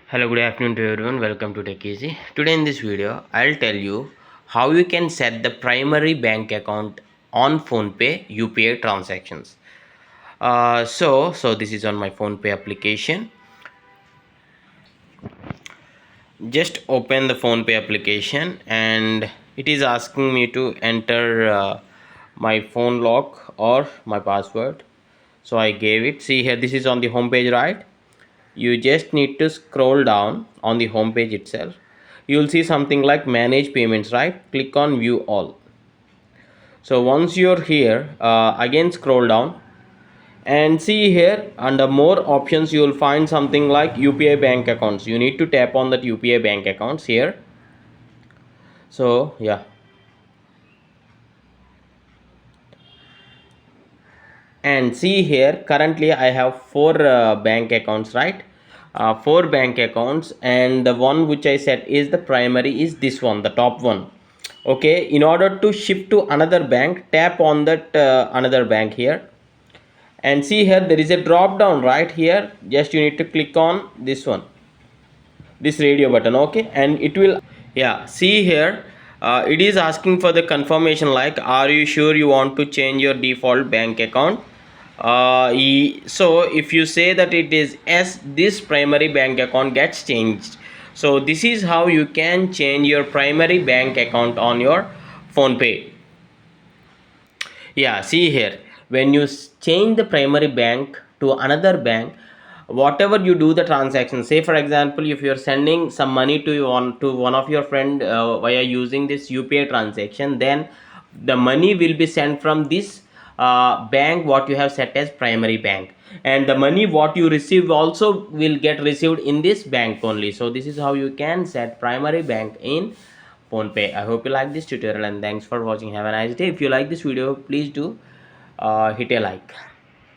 Hello, good afternoon to everyone. Welcome to Tech Easy. Today in this video, I'll tell you how you can set the primary bank account on Phonepe UPI transactions. So this is on my Phonepe application. Just open the Phonepe application and it is asking me to enter my phone lock or my password. So I gave it. See here, this is on the home page, right? You just need to scroll down on the home page itself. You'll see something like manage payments, right? Click on view all. So once you're here, again scroll down and see here under more options you will find something like UPI bank accounts. You need to tap on that UPI bank accounts here. So yeah, and see here currently I have four bank accounts, right? Four bank accounts, and the one which I set is the primary is this one, the top one. Okay, in order to shift to another bank, tap on that another bank here, and see here there is a drop down right here. Just you need to click on this one, this radio button. Okay, and it will, yeah, see here it is asking for the confirmation like, are you sure you want to change your default bank account? So if you say that it is yes, this primary bank account gets changed. So this is how you can change your primary bank account on your Phonepe. Yeah, see here, when you change the primary bank to another bank, whatever you do the transaction, say for example if you're sending some money to one of your friend via using this UPI transaction, then the money will be sent from this bank what you have set as primary bank, and the money what you receive also will get received in this bank only. So this is how you can set primary bank in Phonepe. I hope you like this tutorial and thanks for watching. Have a nice day. If you like this video, please do hit a like.